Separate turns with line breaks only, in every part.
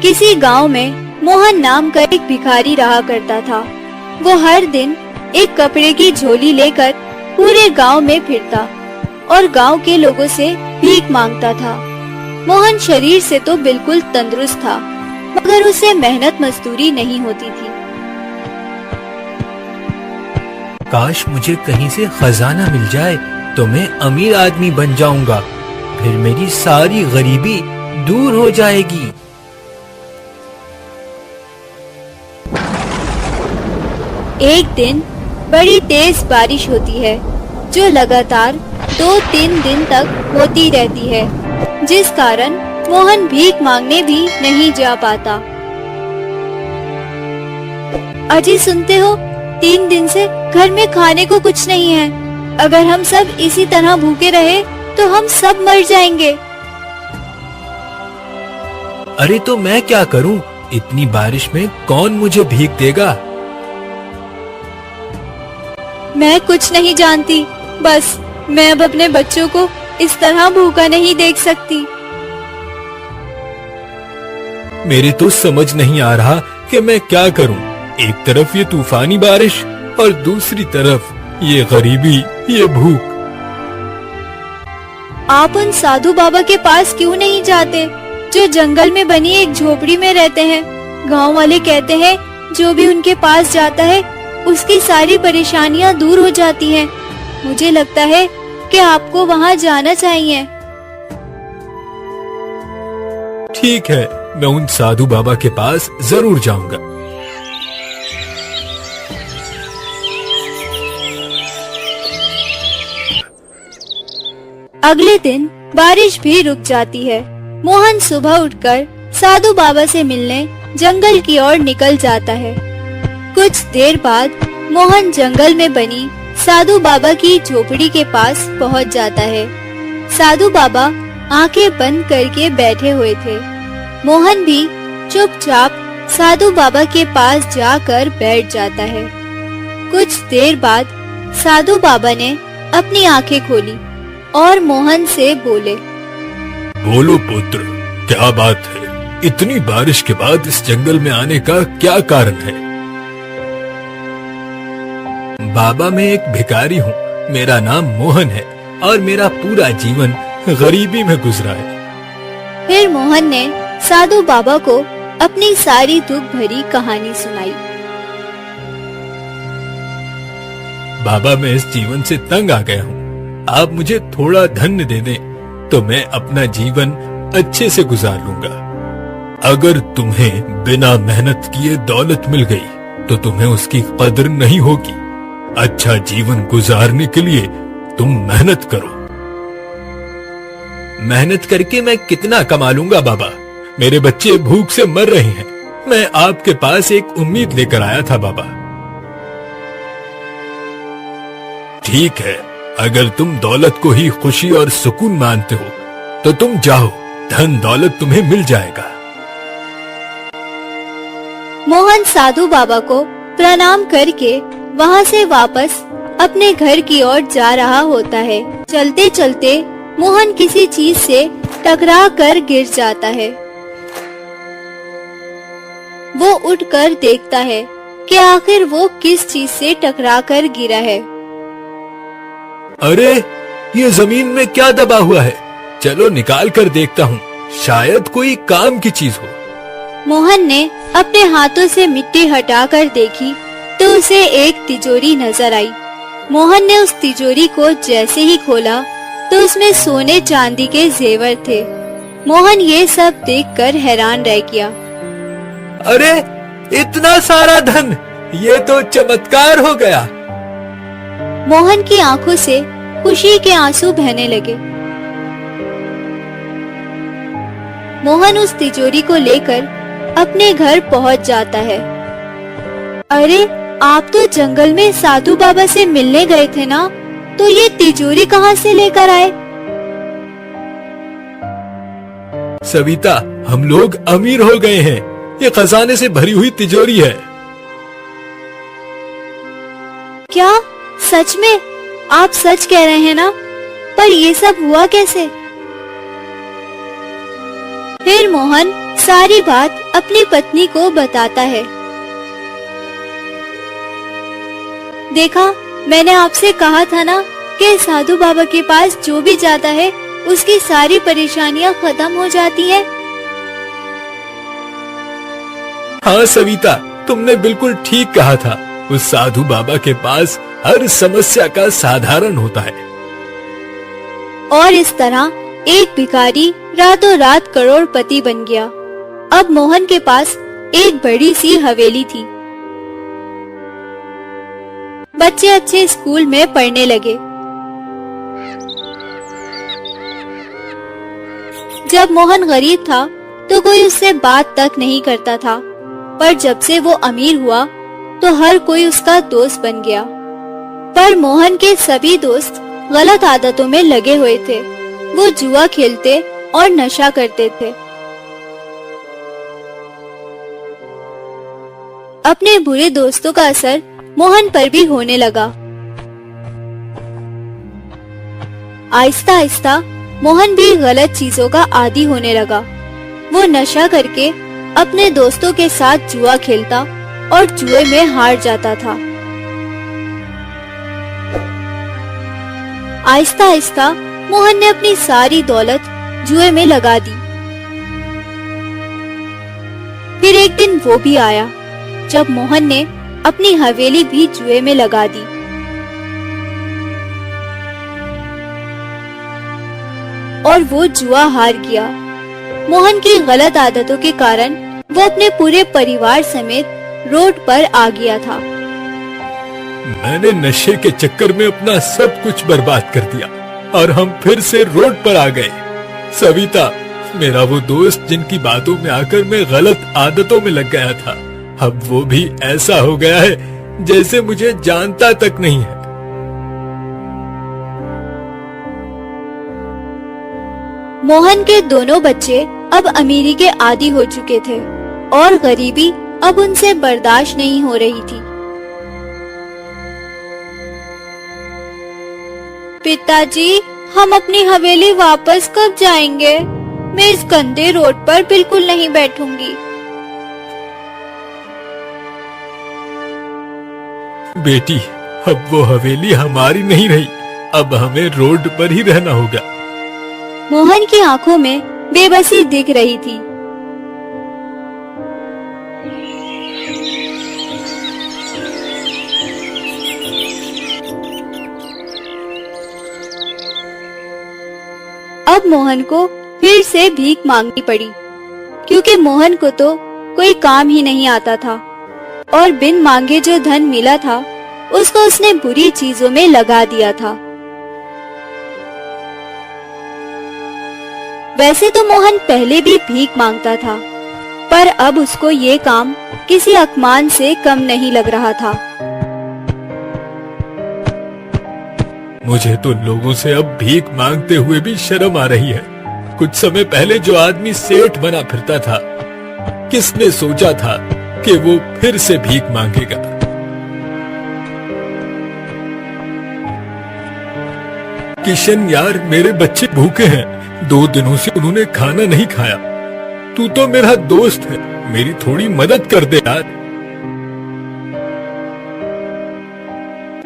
किसी गांव में मोहन नाम का एक भिखारी रहा करता था। वो हर दिन एक कपड़े की झोली लेकर पूरे गांव में फिरता और गांव के लोगों से भीख मांगता था। मोहन शरीर से तो बिल्कुल तंदुरुस्त था, मगर उसे मेहनत मजदूरी नहीं होती थी।
काश मुझे कहीं से खजाना मिल जाए तो मैं अमीर आदमी बन जाऊंगा, फिर मेरी सारी गरीबी दूर हो जाएगी।
एक दिन बड़ी तेज बारिश होती है जो लगातार 2-3 दिन तक होती रहती है, जिस कारण मोहन भीख मांगने भी नहीं जा पाता। अजी सुनते हो, 3 दिन से घर में खाने को कुछ नहीं है। अगर हम सब इसी तरह भूखे रहे तो हम सब मर जाएंगे।
अरे तो मैं क्या करूं? इतनी बारिश में कौन मुझे भीख देगा?
मैं कुछ नहीं जानती, बस मैं अब अपने बच्चों को इस तरह भूखा नहीं देख सकती।
मेरे तो समझ नहीं आ रहा कि मैं क्या करूं। एक तरफ ये तूफानी बारिश और दूसरी तरफ ये गरीबी, ये भूख।
आप उन साधु बाबा के पास क्यों नहीं जाते जो जंगल में बनी एक झोपड़ी में रहते हैं? गांव वाले कहते हैं जो भी उनके पास जाता है उसकी सारी परेशानियां दूर हो जाती हैं। मुझे लगता है कि आपको वहां जाना चाहिए।
ठीक है, मैं उन साधु बाबा के पास जरूर जाऊंगा।
अगले दिन बारिश भी रुक जाती है। मोहन सुबह उठकर साधु बाबा से मिलने जंगल की ओर निकल जाता है। कुछ देर बाद मोहन जंगल में बनी साधु बाबा की झोपड़ी के पास पहुंच जाता है। साधु बाबा आंखें बंद करके बैठे हुए थे। मोहन भी चुपचाप साधु बाबा के पास जाकर बैठ जाता है। कुछ देर बाद साधु बाबा ने अपनी आंखें खोली और मोहन से बोले,
बोलो पुत्र, क्या बात है? इतनी बारिश के बाद इस जंगल में आने का क्या कारण है? बाबा, मैं एक भिखारी हूँ। मेरा नाम मोहन है और मेरा पूरा जीवन गरीबी में गुजरा है।
फिर मोहन ने साधु बाबा को अपनी सारी दुख भरी कहानी सुनाई।
बाबा, मैं इस जीवन से तंग आ गया हूँ। आप मुझे थोड़ा धन दे दें तो मैं अपना जीवन अच्छे से गुजार लूंगा। अगर तुम्हें बिना मेहनत किए दौलत मिल गई तो तुम्हें उसकी कदर नहीं होगी। अच्छा जीवन गुजारने के लिए तुम मेहनत करो। मेहनत करके मैं कितना कमा लूंगा बाबा? मेरे बच्चे भूख से मर रहे हैं। मैं आपके पास एक उम्मीद लेकर आया था बाबा। ठीक है, अगर तुम दौलत को ही खुशी और सुकून मानते हो तो तुम जाओ, धन दौलत तुम्हें मिल जाएगा।
मोहन साधु बाबा को प्रणाम करके वहां से वापस अपने घर की ओर जा रहा होता है। चलते चलते मोहन किसी चीज से टकरा कर गिर जाता है। वो उठकर देखता है कि आखिर वो किस चीज से टकरा कर गिरा है।
अरे, ये जमीन में क्या दबा हुआ है? चलो निकाल कर देखता हूँ, शायद कोई काम की चीज हो।
मोहन ने अपने हाथों से मिट्टी हटाकर देखी तो उसे एक तिजोरी नजर आई। मोहन ने उस तिजोरी को जैसे ही खोला तो उसमें सोने चांदी के जेवर थे। मोहन ये सब देखकर हैरान रह गया।
अरे, इतना सारा धन! ये तो चमत्कार हो गया।
मोहन की आंखों से खुशी के आंसू बहने लगे। मोहन उस तिजोरी को लेकर अपने घर पहुंच जाता है। अरे, आप तो जंगल में साधु बाबा से मिलने गए थे ना? तो ये तिजोरी कहाँ से लेकर आए?
सविता, हम लोग अमीर हो गए हैं। ये खजाने से भरी हुई तिजोरी है।
क्या सच में? आप सच कह रहे हैं ना? पर ये सब हुआ कैसे? फिर मोहन सारी बात अपनी पत्नी को बताता है। देखा, मैंने आपसे कहा था ना कि साधु बाबा के पास जो भी जाता है उसकी सारी परेशानियां खत्म हो जाती है।
हाँ सविता, तुमने बिल्कुल ठीक कहा था। उस साधु बाबा के पास हर समस्या का समाधान होता है।
और इस तरह एक भिखारी रातों रात करोड़पति बन गया। अब मोहन के पास एक बड़ी सी हवेली थी। बच्चे अच्छे स्कूल में पढ़ने लगे। जब मोहन गरीब था तो कोई उससे बात तक नहीं करता था, पर जब से वो अमीर हुआ तो हर कोई उसका दोस्त बन गया। पर मोहन के सभी दोस्त गलत आदतों में लगे हुए थे। वो जुआ खेलते और नशा करते थे। अपने बुरे दोस्तों का असर मोहन पर भी होने लगा। आहिस्ता आहिस्ता मोहन भी गलत चीजों का आदी होने लगा। वो नशा करके अपने दोस्तों के साथ जुआ खेलता और जुए में हार जाता था। आहिस्ता आहिस्ता मोहन ने अपनी सारी दौलत जुए में लगा दी। फिर एक दिन वो भी आया जब मोहन ने अपनी हवेली भी जुए में लगा दी। और वो जुआ हार गया। मोहन की गलत आदतों के कारण वो अपने पूरे परिवार समेत रोड पर आ गया था।
मैंने नशे के चक्कर में अपना सब कुछ बर्बाद कर दिया और हम फिर से रोड पर आ गए। सविता, मेरा वो दोस्त जिनकी बातों में आकर मैं गलत आदतों में लग गया था, अब वो भी ऐसा हो गया है जैसे मुझे जानता तक नहीं है।
मोहन के दोनों बच्चे अब अमीरी के आदी हो चुके थे और गरीबी अब उनसे बर्दाश्त नहीं हो रही थी। पिताजी, हम अपनी हवेली वापस कब जाएंगे? मैं इस गंदे रोड पर बिल्कुल नहीं बैठूंगी।
बेटी, अब वो हवेली हमारी नहीं रही, अब हमें रोड पर ही रहना होगा।
मोहन की आंखों में बेबसी दिख रही थी। अब मोहन को फिर से भीख मांगनी पड़ी, क्योंकि मोहन को तो कोई काम ही नहीं आता था और बिन मांगे जो धन मिला था उसको उसने बुरी चीजों में लगा दिया था। वैसे तो मोहन पहले भी भीख मांगता था, पर अब उसको ये काम किसी अकमान से कम नहीं लग रहा था।
मुझे तो लोगों से अब भीख मांगते हुए भी शर्म आ रही है। कुछ समय पहले जो आदमी सेठ बना फिरता था, किसने सोचा था कि वो फिर से भीख मांगेगा। किशन यार, मेरे बच्चे भूखे हैं, 2 दिनों से उन्होंने खाना नहीं खाया। तू तो मेरा दोस्त है, मेरी थोड़ी मदद कर दे यार।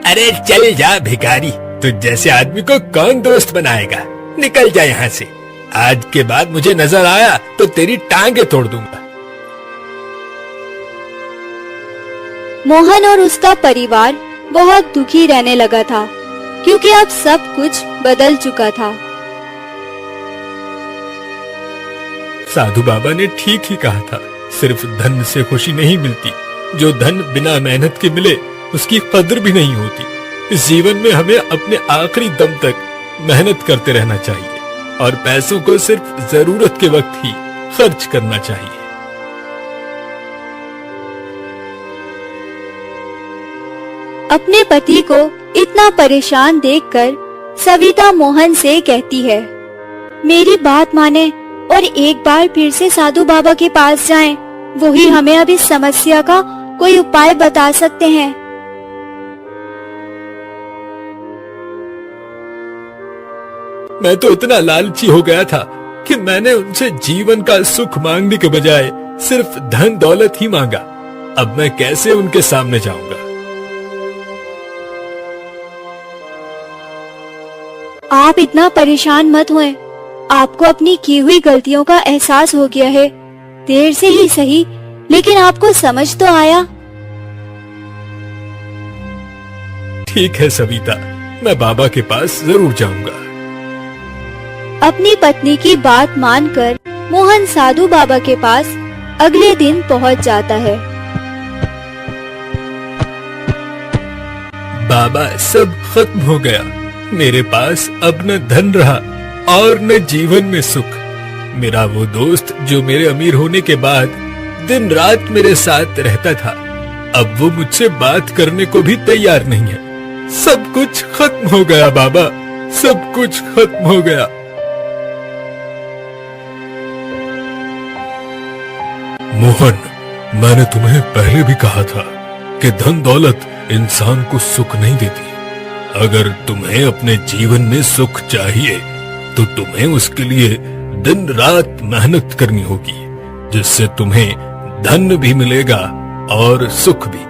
अरे चल जा भिखारी, तू जैसे आदमी को कौन दोस्त बनाएगा? निकल जा यहाँ से। आज के बाद मुझे नजर आया तो तेरी टांगे तोड़ दूंगा।
मोहन और उसका परिवार बहुत दुखी रहने लगा था, क्योंकि अब सब कुछ बदल चुका था।
साधु बाबा ने ठीक ही कहा था, सिर्फ धन से खुशी नहीं मिलती, जो धन बिना मेहनत के मिले उसकी कदर भी नहीं होती। इस जीवन में हमें अपने आखिरी दम तक मेहनत करते रहना चाहिए और पैसों को सिर्फ जरूरत के वक्त ही खर्च करना चाहिए।
अपने पति को इतना परेशान देखकर सविता मोहन से कहती है, मेरी बात माने और एक बार फिर से साधु बाबा के पास जाएं। वो ही हमें अब इस समस्या का कोई उपाय बता सकते हैं।
मैं तो इतना लालची हो गया था कि मैंने उनसे जीवन का सुख मांगने के बजाय सिर्फ धन दौलत ही मांगा। अब मैं कैसे उनके सामने जाऊंगा?
आप इतना परेशान मत होएं। आपको अपनी की हुई गलतियों का एहसास हो गया है। देर से ही सही, लेकिन आपको समझ तो आया।
ठीक है सविता, मैं बाबा के पास जरूर जाऊंगा।
अपनी पत्नी की बात मानकर मोहन साधु बाबा के पास अगले दिन पहुंच जाता है।
बाबा, सब खत्म हो गया। मेरे पास अब न धन रहा और न जीवन में सुख। मेरा वो दोस्त जो मेरे अमीर होने के बाद दिन रात मेरे साथ रहता था, अब वो मुझसे बात करने को भी तैयार नहीं है। सब कुछ खत्म हो गया बाबा, सब कुछ खत्म हो गया। मोहन, मैंने तुम्हें पहले भी कहा था कि धन दौलत इंसान को सुख नहीं देती। अगर तुम्हें अपने जीवन में सुख चाहिए तो तुम्हें उसके लिए दिन रात मेहनत करनी होगी, जिससे तुम्हें धन भी मिलेगा और सुख भी।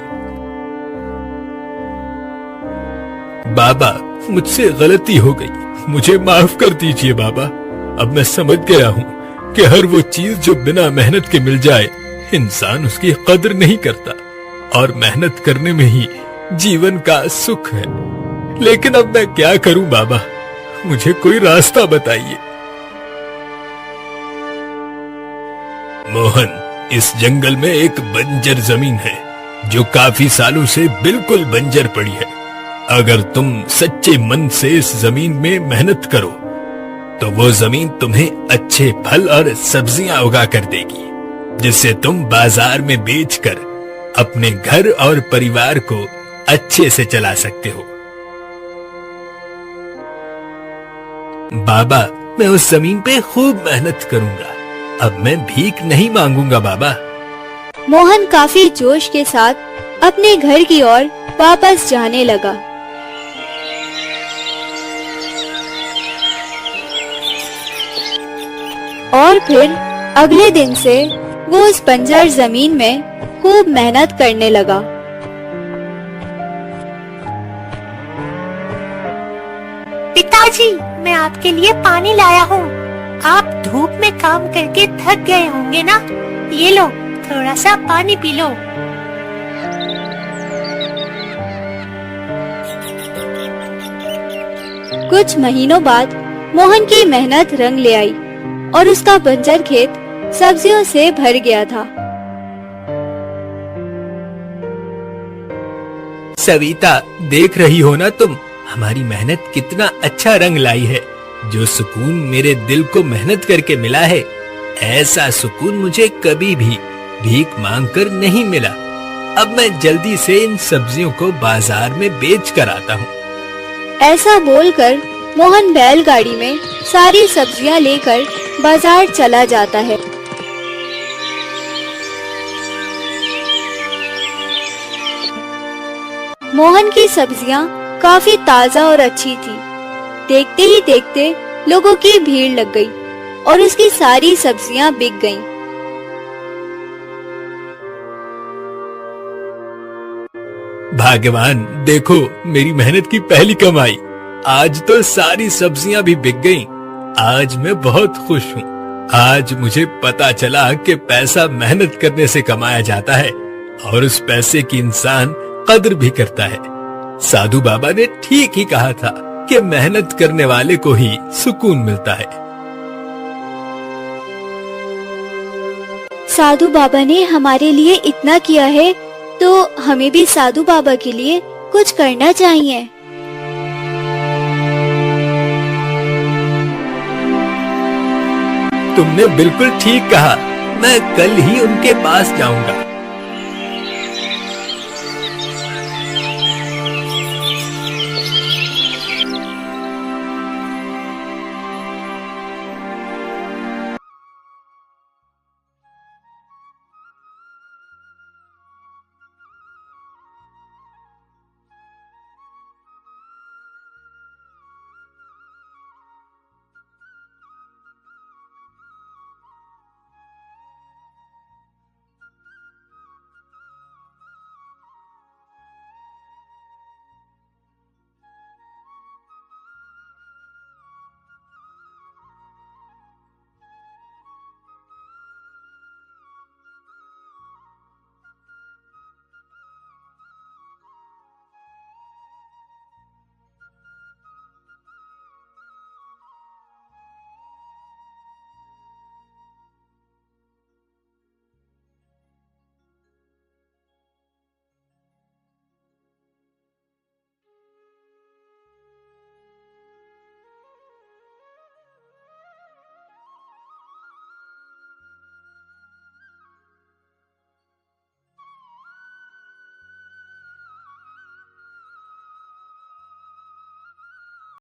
बाबा, मुझसे गलती हो गई, मुझे माफ कर दीजिए बाबा। अब मैं समझ गया हूँ कि हर वो चीज जो बिना मेहनत के मिल जाए, इंसान उसकी कदर नहीं करता, और मेहनत करने में ही जीवन का सुख है। लेकिन अब मैं क्या करूं बाबा, मुझे कोई रास्ता बताइए। मोहन, इस जंगल में एक बंजर जमीन है जो काफी सालों से बिल्कुल बंजर पड़ी है। अगर तुम सच्चे मन से इस जमीन में मेहनत करो तो वो जमीन तुम्हें अच्छे फल और सब्जियां उगा कर देगी, जिससे तुम बाजार में बेचकर अपने घर और परिवार को अच्छे से चला सकते हो। बाबा, मैं उस जमीन पे खूब मेहनत करूंगा। अब मैं भीख नहीं मांगूंगा बाबा।
मोहन काफी जोश के साथ अपने घर की ओर वापस जाने लगा। और फिर अगले दिन से वो उस बंजर जमीन में खूब मेहनत करने लगा।
पिताजी, मैं आपके लिए पानी लाया हूँ। आप धूप में काम करके थक गए होंगे ना? ये लो, थोड़ा सा पानी पी लो।
कुछ महीनों बाद मोहन की मेहनत रंग ले आई और उसका बंजर खेत सब्जियों से भर गया था।
सविता, देख रही हो ना तुम, हमारी मेहनत कितना अच्छा रंग लाई है। जो सुकून मेरे दिल को मेहनत करके मिला है, ऐसा सुकून मुझे कभी भी भीख मांगकर नहीं मिला। अब मैं जल्दी से इन सब्जियों को बाजार में बेच कर आता हूँ।
ऐसा बोलकर मोहन बैलगाड़ी में सारी सब्जियां लेकर बाजार चला जाता है। मोहन की सब्जियां काफी ताजा और अच्छी थी। देखते ही देखते लोगों की भीड़ लग गई और उसकी सारी सब्जियां बिक गईं।
भगवान, देखो मेरी मेहनत की पहली कमाई। आज तो सारी सब्जियां भी बिक गईं। आज मैं बहुत खुश हूँ। आज मुझे पता चला कि पैसा मेहनत करने से कमाया जाता है और उस पैसे की इंसान कदर भी करता है। साधु बाबा ने ठीक ही कहा था कि मेहनत करने वाले को ही सुकून मिलता है।
साधु बाबा ने हमारे लिए इतना किया है, तो हमें भी साधु बाबा के लिए कुछ करना चाहिए।
तुमने बिल्कुल ठीक कहा। मैं कल ही उनके पास जाऊंगा